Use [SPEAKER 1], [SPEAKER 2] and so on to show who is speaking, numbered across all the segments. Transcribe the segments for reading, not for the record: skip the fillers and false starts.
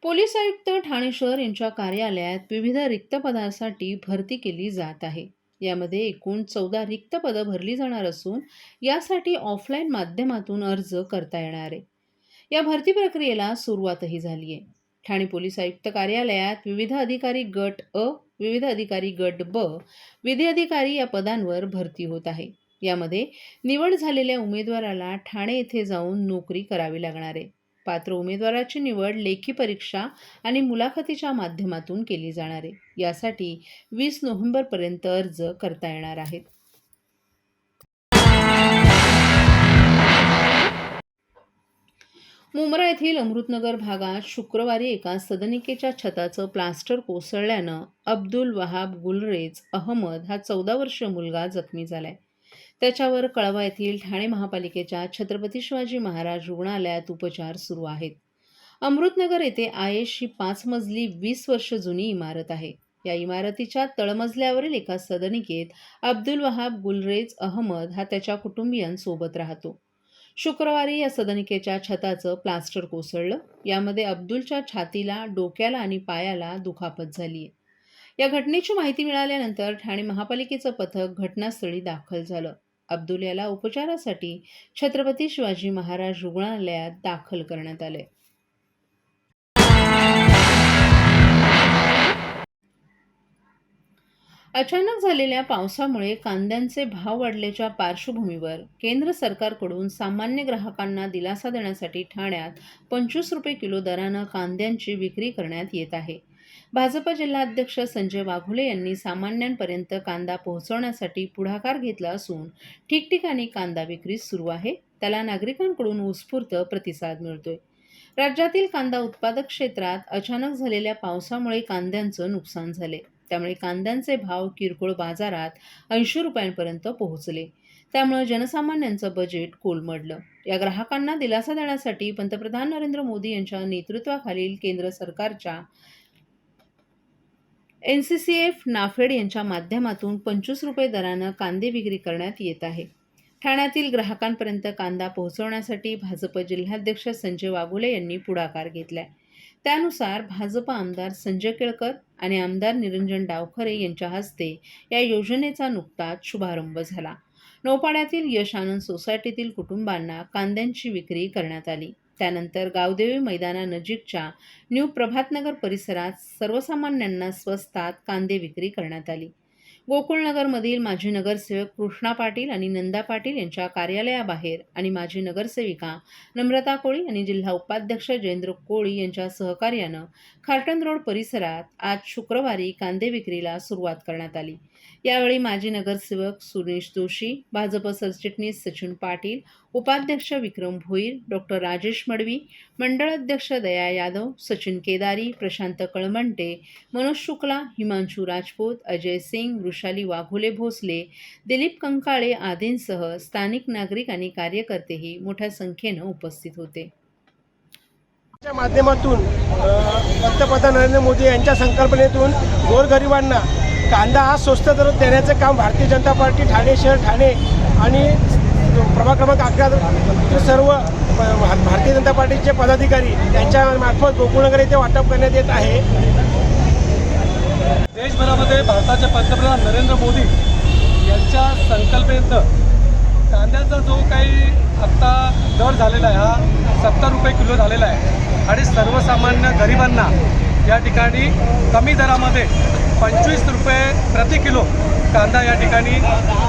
[SPEAKER 1] Police आयुक्त ठाणे शहर यांच्या कार्यालयात विविध रिक्त पदांसाठी भरती केली जात आहे. यामध्ये एकूण 14 रिक्त पदं भरली जाणार असून यासाठी ऑफलाईन माध्यमातून अर्ज करता येणार आहे. या भरती प्रक्रियेला सुरुवातही झाली आहे. ठाणे पोलीस आयुक्त कार्यालयात विविध अधिकारी गट अ, विविध अधिकारी गट ब, विधी अधिकारी या पदांवर भरती होत आहे. यामध्ये निवड झालेल्या उमेदवाराला ठाणे येथे जाऊन नोकरी करावी लागणार आहे. पात्र उमेदवाराची निवड लेखी परीक्षा आणि मुलाखतीच्या माध्यमातून केली जाणार आहे. यासाठी 20 नोव्हेंबरपर्यंत अर्ज करता येणार आहेत. मुंब्रा येथील अमृतनगर भागात शुक्रवारी एका सदनिकेच्या छताचं प्लास्टर कोसळल्यानं अब्दुल वहाब गुलरेज अहमद हा 14 वर्षीय मुलगा जखमी झालाय. त्याच्यावर कळवा येथील ठाणे महापालिकेच्या छत्रपती शिवाजी महाराज रुग्णालयात उपचार सुरू आहेत. अमृतनगर येथे आयेश ही 5 मजली 20 वर्ष जुनी इमारत आहे. या इमारतीच्या तळमजल्यावरील एका सदनिकेत अब्दुल वहाब गुलरेज अहमद हा त्याच्या कुटुंबियांसोबत राहतो. शुक्रवारी या सदनिकेच्या छताचं प्लास्टर कोसळलं. यामध्ये अब्दुलच्या छातीला, डोक्याला आणि पायाला दुखापत झाली आहे. या घटनेची माहिती मिळाल्यानंतर ठाणे महापालिकेचं पथक घटनास्थळी दाखल झालं. अब्दुल याला उपचारासाठी छत्रपती शिवाजी महाराज रुग्णालयात दाखल करण्यात आले. अचानक झालेल्या पावसामुळे कांद्यांचे भाव वाढल्याच्या पार्श्वभूमीवर केंद्र सरकारकडून सामान्य ग्राहकांना दिलासा देण्यासाठी ठाण्यात 25 रुपये किलो दरानं कांद्यांची विक्री करण्यात येत आहे. भाजप जिल्हाध्यक्ष संजय वाघोले यांनी सामान्यांपर्यंत कांदा पोहोचवण्यासाठी पुढाकार घेतला असून ठिकठिकाणी कांदा विक्री सुरू आहे. त्याला नागरिकांकडून उत्स्फूर्त प्रतिसाद मिळतोय. राज्यातील कांदा उत्पादक क्षेत्रात अचानक झालेल्या पावसामुळे कांद्यांचं नुकसान झाले. त्यामुळे कांद्यांचे भाव किरकोळ बाजारात 80 रुपयांपर्यंत पोहोचले. त्यामुळे जनसामान्यांचं बजेट कोलमडलं. या ग्राहकांना दिलासा देण्यासाठी पंतप्रधान नरेंद्र मोदी यांच्या नेतृत्वाखालील केंद्र सरकारच्या NCCF, नाफेड यांच्या माध्यमातून 25 रुपये दरानं कांदे विक्री करण्यात येत आहे. ठाण्यातील ग्राहकांपर्यंत कांदा पोहोचवण्यासाठी भाजप जिल्हाध्यक्ष संजय वाघोले यांनी पुढाकार घेतलाय. त्यानुसार भाजप आमदार संजय केळकर आणि आमदार निरंजन डावखरे यांच्या हस्ते या योजनेचा नुकताच शुभारंभ झाला. नौपाड्यातील यश आनंद सोसायटीतील कुटुंबांना कांद्यांची विक्री करण्यात आली. त्यानंतर गावदेवी मैदानानजीकच्या न्यू प्रभातनगर परिसरात सर्वसामान्यांना स्वस्तात कांदे विक्री करण्यात आली. गोकुळनगरमधील माजी नगरसेवक कृष्णा पाटील आणि नंदा पाटील यांच्या कार्यालयाबाहेर आणि माजी नगरसेविका नम्रता कोळी आणि जिल्हा उपाध्यक्ष जयेंद्र कोळी यांच्या सहकार्यानं खार्टन रोड परिसरात आज शुक्रवारी कांदे विक्रीला सुरुवात करण्यात आली. यावेळी माजी नगरसेवक सुरेश जोशी, भाजप सरचिटणीस सचिन पाटील, उपाध्यक्ष विक्रम भोईर, डॉक्टर राजेश मडवी, मंडळ अध्यक्ष दया यादव, सचिन केदारी, प्रशांत कळमंटे, मनोज शुक्ला, हिमांशू राजपूत, अजय सिंग, वृषाली वाघोले भोसले, दिलीप कंकाळे आदींसह स्थानिक नागरिक आणि कार्यकर्तेही मोठ्या संख्येनं उपस्थित होते.
[SPEAKER 2] माध्यमातून पंतप्रधान नरेंद्र मोदी यांच्या संकल्पनेतून गोरगरिबांना कांदा हा स्वस्त दरात देण्याचं काम भारतीय जनता पार्टी ठाणे शहर, ठाणे आणि प्रभाग क्रमांक 11 सर्व भारतीय जनता पार्टीचे पदाधिकारी यांच्या मार्फत गोकुळनगर येथे वाटप करण्यात येत आहे.
[SPEAKER 3] देशभरामध्ये भारताचे पंतप्रधान नरेंद्र मोदी यांच्या संकल्पनेत कांद्याचा जो काही आत्ता दर झालेला आहे हा 70 रुपये किलो झालेला आहे आणि सर्वसामान्य गरिबांना या ठिकाणी कमी दरामध्ये 25 रुपये प्रति किलो कांदा या ठिकाणी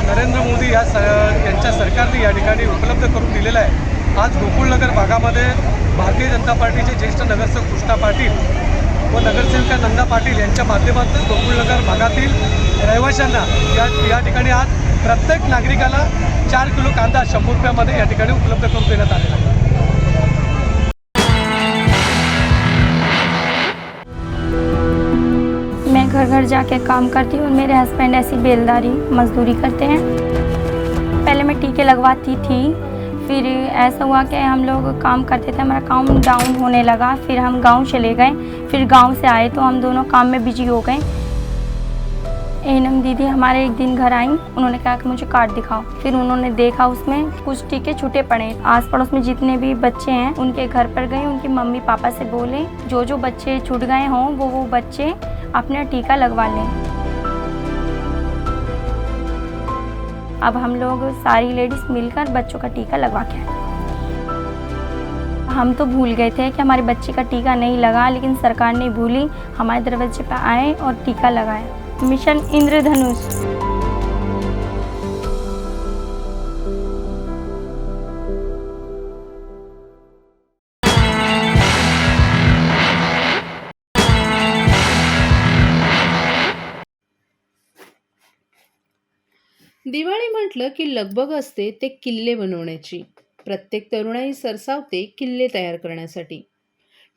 [SPEAKER 3] नरेंद्र मोदी यांच्या सरकारने या ठिकाणी उपलब्ध करून दिलेला आहे. आज गोकुळनगर भागामध्ये भारतीय जनता पार्टीचे ज्येष्ठ नगरसेवक कृष्णा पाटील व नगरसेविका नंदा पाटील यांच्या माध्यमातून गोकुळनगर भागातील रहिवाशांना या ठिकाणी आज प्रत्येक नागरिकाला 4 किलो कांदा 100 रुपयामध्ये या ठिकाणी उपलब्ध करून देण्यात आलेला आहे.
[SPEAKER 4] मैं घर घर जाके काम करती हूँ. मेरे हस्बैंड ऐसी बेलदारी मजदूरी करते हैं. पहले मैं टीके लगवाती थी, फिर ऐसा हुआ कि हम लोग काम करते थे, हमारा काम डाउन होने लगा. फिर हम गांव चले गए. फिर गांव से आए तो हम दोनों काम में बिजी हो गए. एनम दीदी हमारे एक दिन घर आई, उन्होंने कहा कि मुझे कार्ड दिखाओ। फिर उन्होंने देखा उसमें कुछ टीके छूटे पड़े। आस पड़ोस में जितने भी बच्चे हैं उनके घर पर गए, उनकी मम्मी पापा से बोले जो बच्चे छूट गए हों वो बच्चे अपना टीका लगवा लें। अब हम लोग सारी लेडीज मिलकर बच्चों का टीका लगवा के आए। हम तो भूल गए थे कि हमारे बच्चे का टीका नहीं लगा, लेकिन सरकार ने भूली, हमारे दरवाजे पर आए और टीका लगाए। मिशन इंद्रधनुष।
[SPEAKER 1] दिवाळी म्हटलं की लगबग असते ते किल्ले बनवण्याची. प्रत्येक तरुणाई सरसावते किल्ले तयार करण्यासाठी.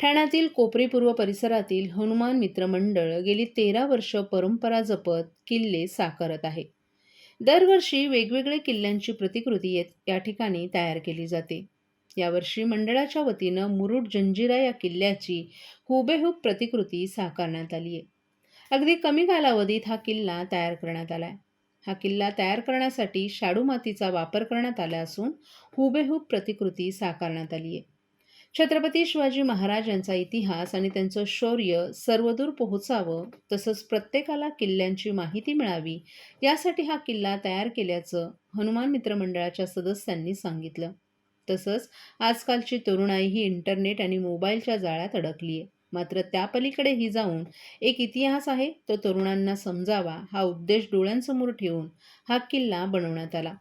[SPEAKER 1] ठाण्यातील कोपरी पूर्व परिसरातील हनुमान मित्र मंडळ गेली 13 वर्ष परंपरा जपत किल्ले साकारत आहे. दरवर्षी वेगवेगळे किल्ल्यांची प्रतिकृती या ठिकाणी तयार केली जाते. यावर्षी मंडळाच्या वतीनं मुरुड जंजिरा या किल्ल्याची हुबेहूब प्रतिकृती साकारण्यात आली आहे. अगदी कमी कालावधीत हा किल्ला तयार करण्यात आलाय. हा किल्ला तयार करण्यासाठी शाडू मातीचा वापर करण्यात आला असून हुबेहूब प्रतिकृती साकारण्यात आली आहे. छत्रपती शिवाजी महाराज यांचा इतिहास आणि त्यांचं शौर्य सर्वदूर पोहोचावं, तसंच प्रत्येकाला किल्ल्यांची माहिती मिळावी यासाठी हा किल्ला तयार केल्याचं हनुमान मित्र मंडळाच्या सदस्यांनी सांगितलं. तसंच आजकालची तरुणाई ही इंटरनेट आणि मोबाईलच्या जाळ्यात अडकली आहे. मात्र त्या पलीकडेही जाऊन एक इतिहास आहे तो तरुणांना समजावा हा उद्देश डोळ्यांसमोर ठेवून हा किल्ला बनवण्यात आला.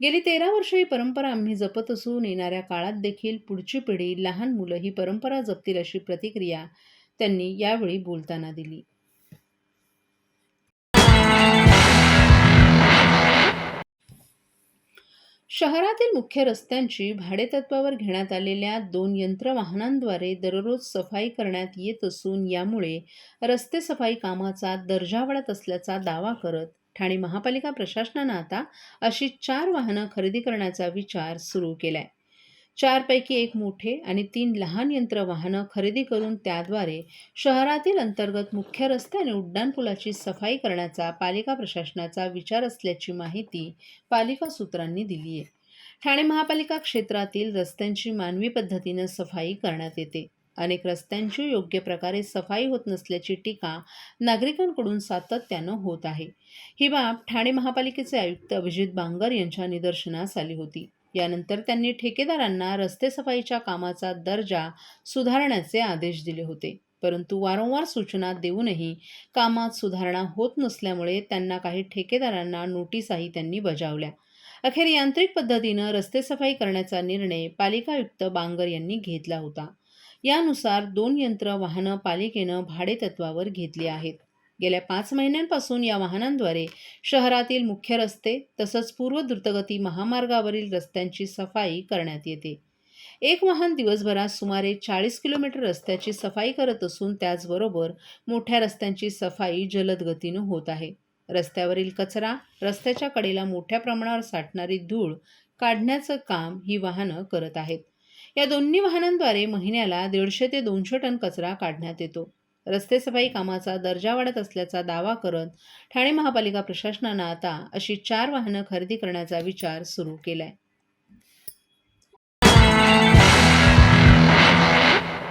[SPEAKER 1] गेली 13 वर्ष ही परंपरा आम्ही जपत असून येणाऱ्या काळात देखील पुढची पिढी, लहान मुलं ही परंपरा जपतील अशी प्रतिक्रिया त्यांनी यावेळी बोलताना दिली. शहरातील मुख्य रस्त्यांची भाडेतत्त्वावर घेण्यात आलेल्या 2 यंत्रवाहनांद्वारे दररोज सफाई करण्यात येत असून यामुळे रस्ते सफाई कामाचा दर्जा वाढत असल्याचा दावा करत ठाणे महापालिका प्रशासनानं आता अशी 4 वाहनं खरेदी करण्याचा विचार सुरू केलाय. 4 पैकी 1 मोठे आणि 3 लहान यंत्रवाहनं खरेदी करून त्याद्वारे शहरातील अंतर्गत मुख्य रस्ते आणि उड्डाणपुलाची सफाई करण्याचा पालिका प्रशासनाचा विचार असल्याची माहिती पालिका सूत्रांनी दिली आहे. ठाणे महापालिका क्षेत्रातील रस्त्यांची मानवी पद्धतीनं सफाई करण्यात येते. अनेक रस्त्यांची योग्य प्रकारे सफाई होत नसल्याची टीका नागरिकांकडून सातत्यानं होत आहे. ही बाब ठाणे महापालिकेचे आयुक्त अभिजित बांगर यांच्या निदर्शनास आली होती. यानंतर त्यांनी ठेकेदारांना रस्ते सफाईच्या कामाचा दर्जा सुधारण्याचे आदेश दिले होते. परंतु वारंवार सूचना देऊनही कामात सुधारणा होत नसल्यामुळे त्यांना काही ठेकेदारांना नोटीसही त्यांनी बजावल्या. अखेर यांत्रिक पद्धतीनं रस्ते सफाई करण्याचा निर्णय पालिका आयुक्त बांगर यांनी घेतला होता. यानुसार 2 यंत्र वाहनं पालिकेनं भाडेतत्त्वावर घेतली आहेत. गेल्या 5 महिन्यांपासून या वाहनांद्वारे शहरातील मुख्य रस्ते तसंच पूर्व द्रुतगती महामार्गावरील रस्त्यांची सफाई करण्यात येते. एक वाहन दिवसभरात सुमारे 40 किलोमीटर रस्त्याची सफाई करत असून त्याचबरोबर मोठ्या रस्त्यांची सफाई जलद गतीनं होत आहे. रस्त्यावरील कचरा, रस्त्याच्या कडेला मोठ्या प्रमाणावर साठणारी धूळ काढण्याचं काम ही वाहनं करत आहेत. या दोन्ही वाहनांद्वारे महिन्याला 150 ते 200 टन कचरा काढण्यात येतो. रस्ते सफाई कामाचा दर्जा वाढत असल्याचा दावा करत ठाणे महापालिका प्रशासनानं आता अशी 4 वाहनं खरेदी करण्याचा विचार सुरू केलाय.